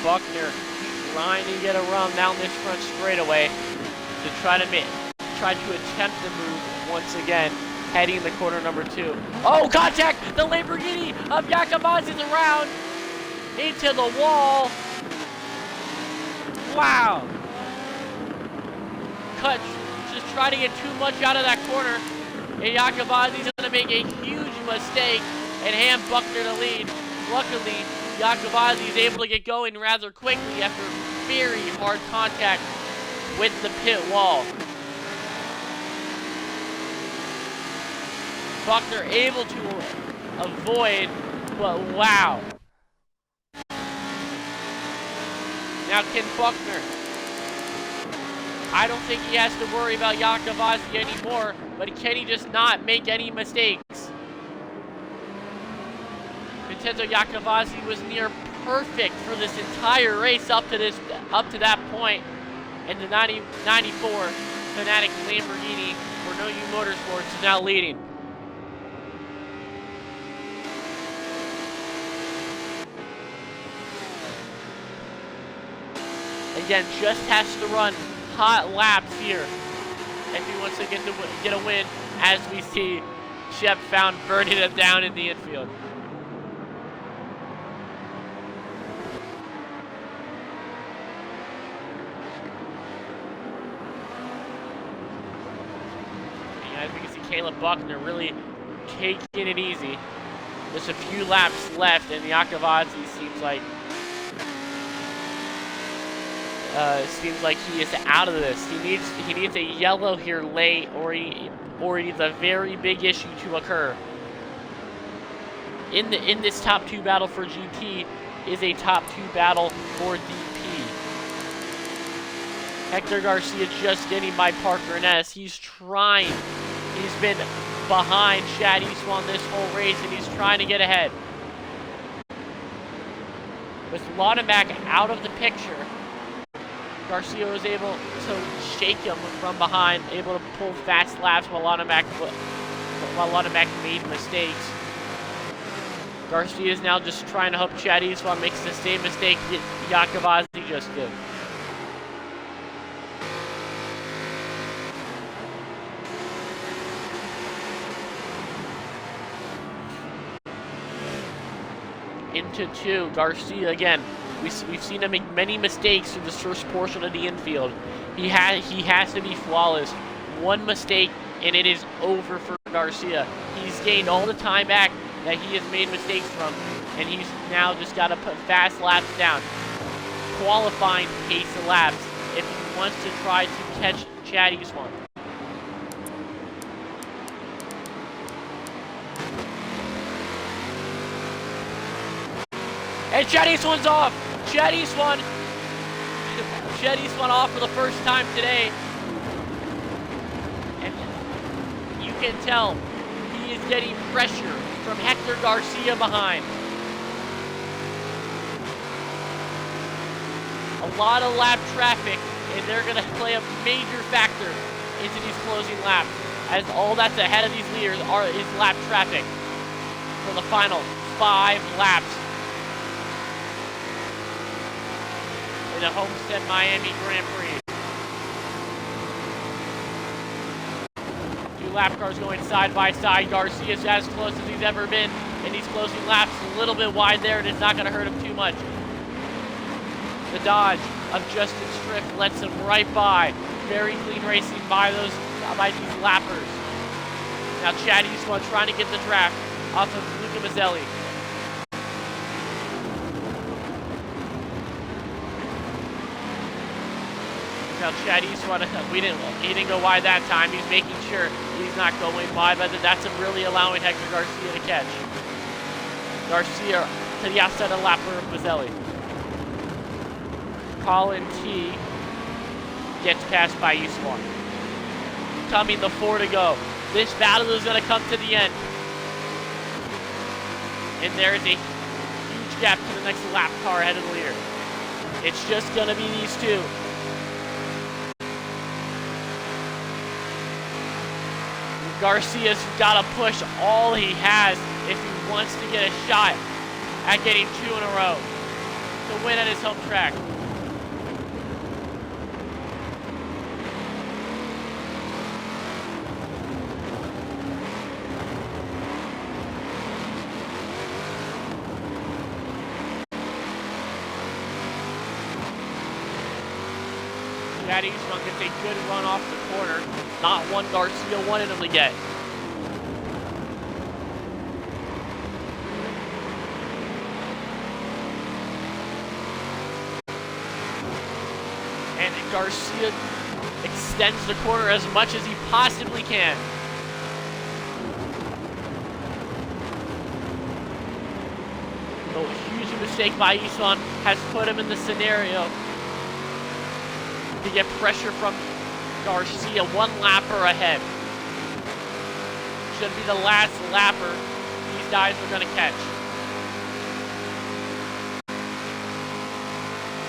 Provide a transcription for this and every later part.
Buckner trying to get a run down this front straightaway to try to attempt the move once again, heading the corner number 2. Oh, contact! The Lamborghini of Jacobazzi is around into the wall. Wow. Cut, just trying to get too much out of that corner. And Jacobazzi's going to make a huge mistake and hand Buckner the lead. Luckily, Jacobazzi is able to get going rather quickly after very hard contact with the pit wall. Buckner able to avoid, but wow. Now can Buckner, I don't think he has to worry about Jacobazzi anymore, but can he just not make any mistakes? Vincenzo Jacobazzi was near perfect for this entire race up to that point, and the 94 Fanatic Lamborghini for No U Motorsports is now leading. Again, just has to run hot laps here if he wants to get a win, as we see Shep found burning it down in the infield. And as we can see, Caleb Buckner really taking it easy. Just a few laps left, and Jacobazzi seems like he is out of this. He needs a yellow here late, or he needs a very big issue to occur. In this top 2 battle for GT is a top 2 battle for DP. Hector Garcia just getting by Parker Ness. He's trying. He's been behind Chad Eastwan this whole race, and he's trying to get ahead. With Laudenbach out of the picture, Garcia was able to shake him from behind, able to pull fast laps while Laudenbach made mistakes. Garcia is now just trying to hope Chad Eastwan makes the same mistake that Jacobazzi just did. Into 2, Garcia again. We've seen him make many mistakes through this first portion of the infield. He has to be flawless. One mistake and it is over for Garcia. He's gained all the time back that he has made mistakes from, and he's now just got to put fast laps down. Qualifying pace of laps if he wants to try to catch Chad Eastwan. And Chad Eastwan's off. Chad Eastwan off for the first time today. And you can tell he is getting pressure from Hector Garcia behind. A lot of lap traffic, and they're going to play a major factor into these closing laps, as all that's ahead of these leaders is lap traffic for the final 5 laps in the Homestead-Miami Grand Prix. 2 lap cars going side by side. Garcia's as close as he's ever been in these closing laps. A little bit wide there, and it's not going to hurt him too much. The dodge of Justin Strift lets him right by. Very clean racing by these lappers. Now Chad Eastwan trying to get the draft off of Luca Mazzelli. Now Chad Eastwan, he didn't go wide that time. He's making sure he's not going wide, but that's really allowing Hector Garcia to catch. Garcia to the outside of lapper of Mazzelli. Colin T gets passed by Eastwan. Coming the 4 to go. This battle is going to come to the end. And there is a huge gap to the next lap car ahead of the leader. It's just going to be these 2. Garcia's got to push all he has if he wants to get a shot at getting 2 in a row. to win at his home track. Chad Eastman gets a good run off the corner. Not one Garcia wanted him to get. And Garcia extends the corner as much as he possibly can. A huge mistake by Eastman has put him in the scenario to get pressure from Garcia, one lapper ahead. Should be the last lapper these guys are going to catch.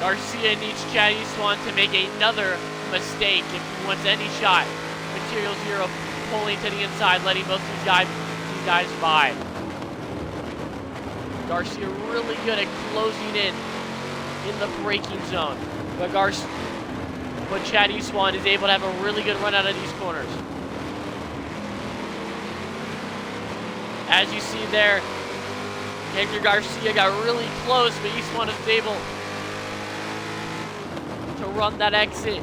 Garcia needs Chad Eastman to make another mistake if he wants any shot. Material Zero pulling to the inside, letting most of these guys by. Garcia really good at closing in the braking zone. But Chad Eastman is able to have a really good run out of these corners. As you see there, Hector Garcia got really close, but Eastman is able to run that exit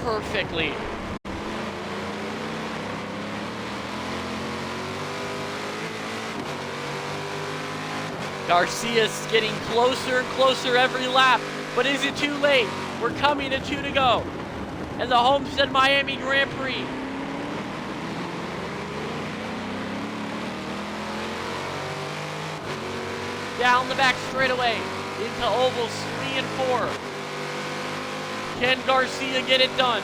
perfectly. Garcia's getting closer and closer every lap, but is it too late? We're coming to 2 to go. And the Homestead-Miami Grand Prix. Down the back straightaway into ovals 3 and 4. Can Garcia get it done?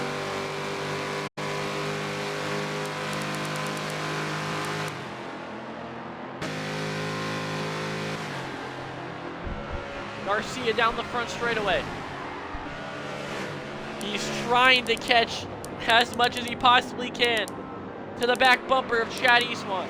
Garcia down the front straightaway. He's trying to catch as much as he possibly can to the back bumper of Chad Eastman.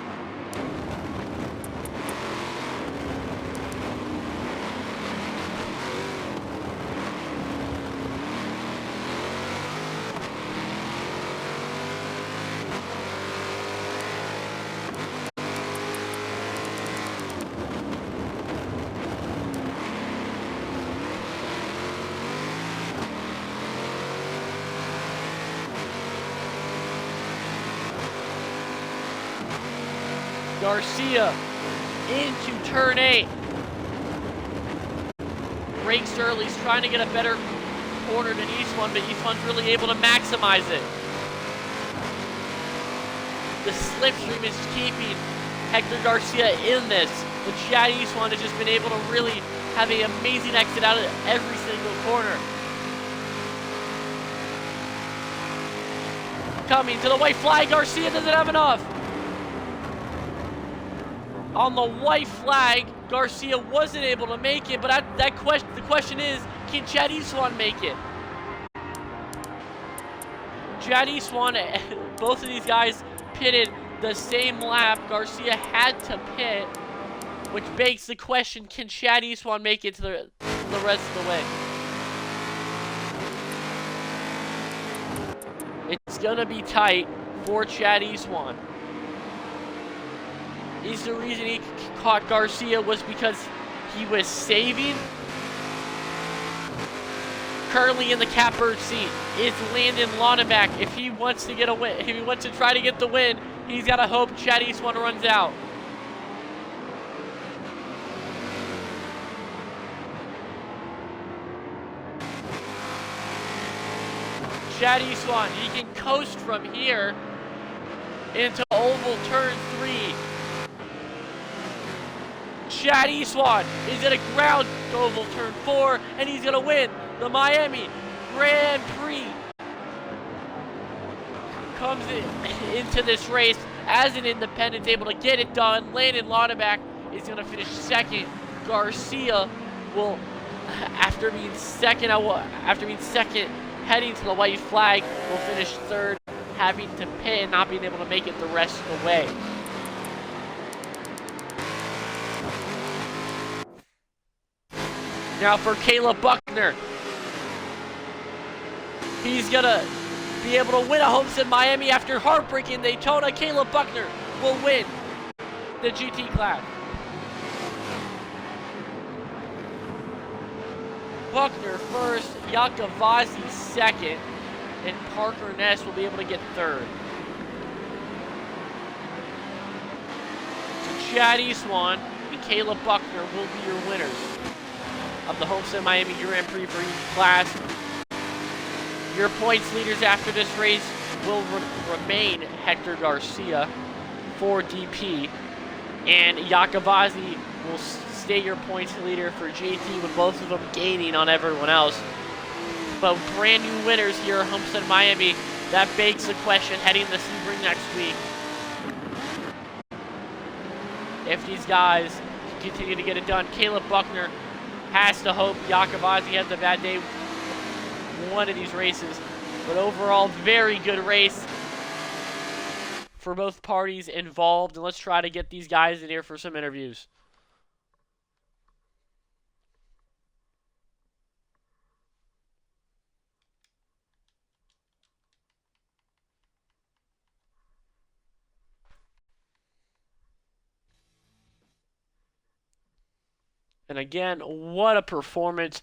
Garcia into turn 8. Brakes early. He's trying to get a better corner than Eastman, but Eastman's really able to maximize it. The slipstream is keeping Hector Garcia in this, but Chad Eastman has just been able to really have an amazing exit out of every single corner. Coming to the white flag. Garcia doesn't have enough. On the white flag, Garcia wasn't able to make it, but the question is, can Chad Eastman make it? Chad Eastman, both of these guys pitted the same lap. Garcia had to pit, which begs the question, can Chad Eastman make it to the rest of the way? It's gonna be tight for Chad Eastman. Is the reason he caught Garcia was because he was saving? Currently in the catbird seat is Landon Laudenbach. If he wants to get a win, if he wants to try to get the win, he's got to hope Chad Eastman runs out. Chad Eastman, he can coast from here into oval turn 3. Chad Eastman is going to ground oval turn 4, and he's going to win the Miami Grand Prix. Comes into this race as an independent, able to get it done. Landon Laudenbach is going to finish second. Garcia will, after being second, heading to the white flag, will finish third, having to pit and not being able to make it the rest of the way. Now for Caleb Buckner. He's going to be able to win a Homestead-Miami after heartbreaking Daytona. Caleb Buckner will win the GT class. Buckner first, Yakavazi second, and Parker Ness will be able to get third. So Chad Eastwan and Caleb Buckner will be your winners of the Homestead-Miami Grand Prix for each class. Your points leaders after this race will remain Hector Garcia for DP, and Yakavazi will stay your points leader for JT, with both of them gaining on everyone else. But brand new winners here at Homestead-Miami, that begs the question heading to Sebring next week. If these guys continue to get it done, Caleb Buckner has to hope Yakavazi has a bad day one of these races. But overall, very good race for both parties involved. And let's try to get these guys in here for some interviews. And again, what a performance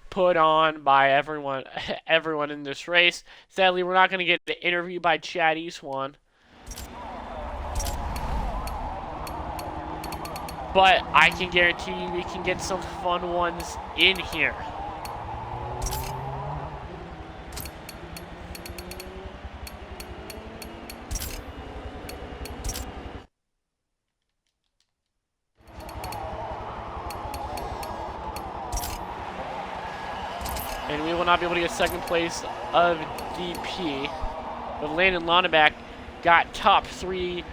put on by everyone in this race. Sadly, we're not going to get the interview by Chad Eastwan. But I can guarantee you we can get some fun ones in here. And we will not be able to get second place of DP. But Landon Lonneback got top 3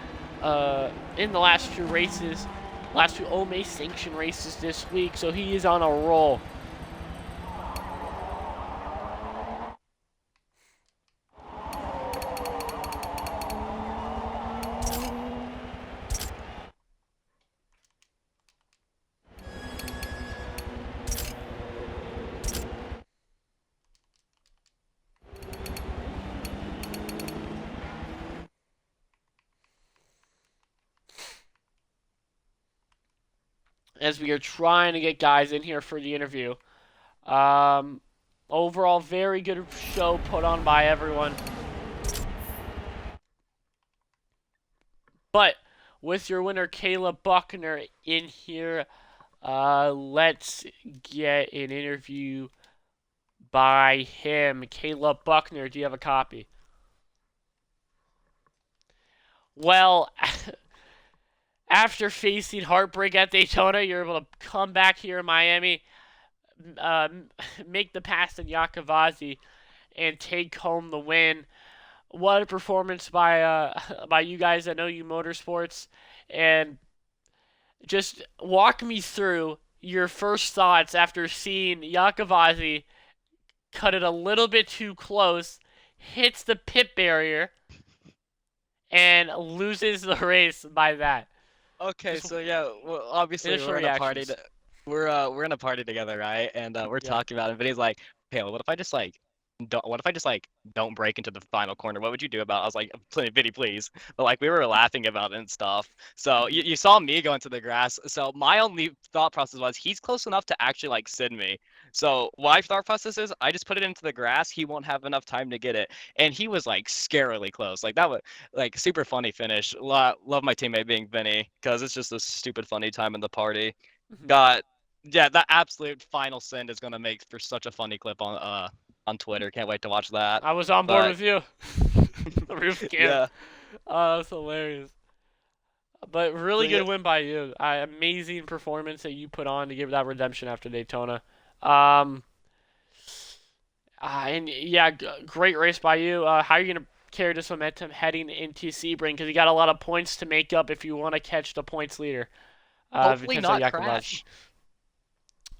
in the last 2 races. Last 2 OMA sanction races this week, so he is on a roll. As we are trying to get guys in here for the interview. Overall, very good show put on by everyone. But with your winner, Caleb Buckner, in here, let's get an interview by him. Caleb Buckner, do you have a copy? Well, after facing heartbreak at Daytona, you're able to come back here in Miami, make the pass in Yakavazi, and take home the win. What a performance by you guys at OU Motorsports. And just walk me through your first thoughts after seeing Yakavazi cut it a little bit too close, hits the pit barrier, and loses the race by that. Okay, so yeah, well, obviously Initial we're in a party. reactions. We're in a party together, right? And we're talking about it. But he's like, "Hey, what if I just like don't break into the final corner? What would you do about?" I was like, "Pity, please." But like we were laughing about it and stuff. So you saw me go into the grass. So my only thought process was he's close enough to actually like send me. So my thought process is I just put it into the grass. He won't have enough time to get it. And he was like scarily close. Like that was like super funny finish. Love my teammate being Vinny because it's just a stupid funny time in the party. Got yeah, that absolute final send is gonna make for such a funny clip on Twitter. Can't wait to watch that. I was on board with you. The roof can. Yeah. Oh, that's hilarious. But really good win by you. Amazing performance that you put on to give that redemption after Daytona. And yeah, great race by you. How are you going to carry this momentum heading into Sebring? Because you got a lot of points to make up if you want to catch the points leader. Hopefully not crash.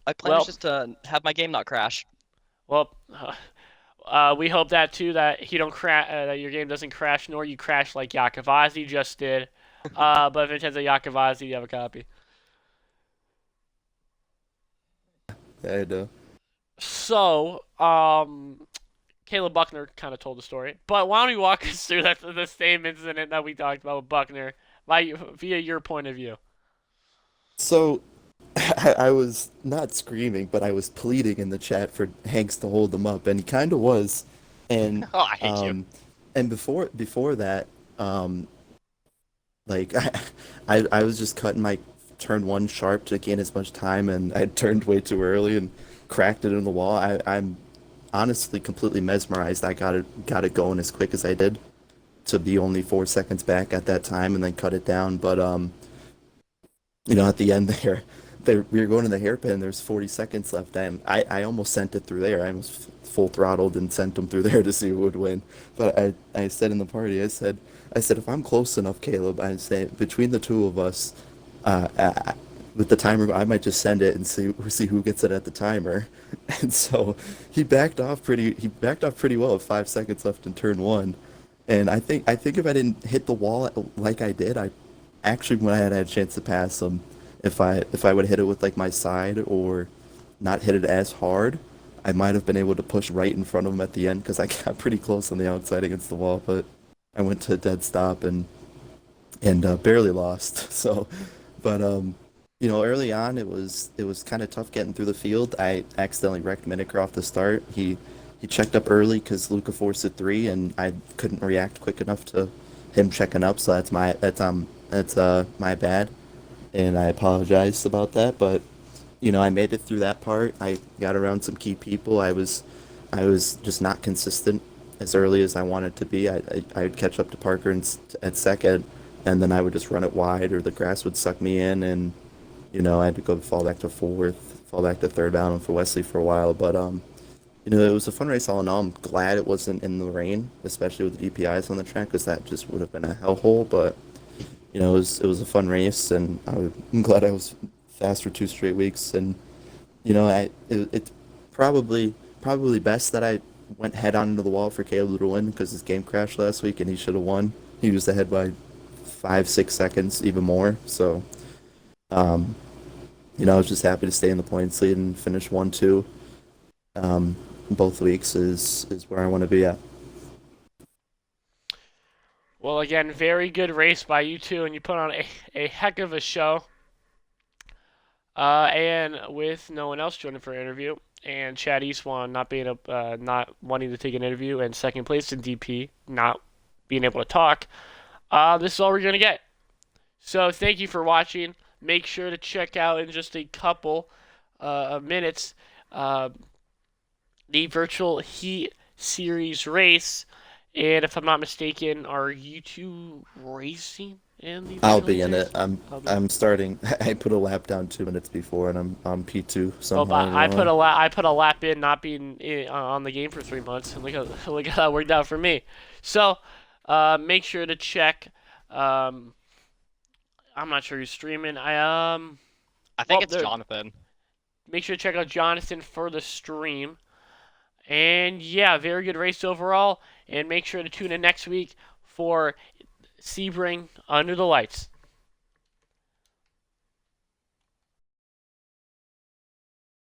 My plan is just to have my game not crash. Well, we hope that too, that he don't that your game doesn't crash, nor you crash like Yakavazi just did. But if Vincenzo Yakavazi, you have a copy. I know. So, Caleb Buckner kind of told the story, but why don't you walk us through the same incident that we talked about with Buckner, via your point of view? So I was not screaming, but I was pleading in the chat for Hanks to hold him up, and he kind of was. And Oh, I hate you. um, and before that, um, like I was just cutting my turn one sharp to gain as much time, and I turned way too early and cracked it in the wall. I'm honestly completely mesmerized. I got it going as quick as I did to be only 4 seconds back at that time, and then cut it down. But at the end there we were going to the hairpin. There's 40 seconds left, and I almost sent it through there. I almost full throttled and sent him through there to see who would win. But I said in the party, I said if I'm close enough, Caleb, I say between the two of us, uh, I, with the timer, I might just send it and see who gets it at the timer. And so he backed off pretty well with 5 seconds left in turn one. And I think if I didn't hit the wall like I did, I actually when I had a chance to pass him, if I would hit it with like my side or not hit it as hard, I might have been able to push right in front of him at the end because I got pretty close on the outside against the wall, but I went to a dead stop and barely lost. So, but early on it was kind of tough getting through the field. I accidentally wrecked Miniker off the start. He checked up early because Luca forced a three, and I couldn't react quick enough to him checking up. So that's my bad, and I apologize about that. But I made it through that part. I got around some key people. I was just not consistent as early as I wanted to be. I would catch up to Parker at second, and then I would just run it wide, or the grass would suck me in, and I had to go fall back to fourth, fall back to third bound for Wesley for a while. But it was a fun race all in all. I'm glad it wasn't in the rain, especially with the DPIs on the track, because that just would have been a hellhole. But it was a fun race, and I'm glad I was fast for 2 straight weeks. And it's probably best that I went head on into the wall for Caleb to win because his game crashed last week, and he should have won. He was ahead by 5, 6 seconds, even more. So um, I was just happy to stay in the points lead and finish 1-2. Both weeks is where I want to be at. Well, again, very good race by you two, and you put on a heck of a show. And with no one else joining for an interview, and Chad Eastwan not wanting to take an interview, and second place in DP not being able to talk, this is all we're gonna get. So thank you for watching. Make sure to check out in just a couple of minutes uh, the virtual Heat Series race. And if I'm not mistaken, are you two racing in the I'll virtual Heat be in it. Series? I'm I'll be. I'm starting. I put a lap down 2 minutes before, and I'm on P2 Well, somehow. I but don't know why. I put a lap in not being on the game for 3 months, and look how that worked out for me. So, make sure to check. Um, I'm not sure who's streaming. I think Well, it's Jonathan. make sure to check out Jonathan for the stream. And yeah, very good race overall. And make sure to tune in next week for Sebring Under the Lights.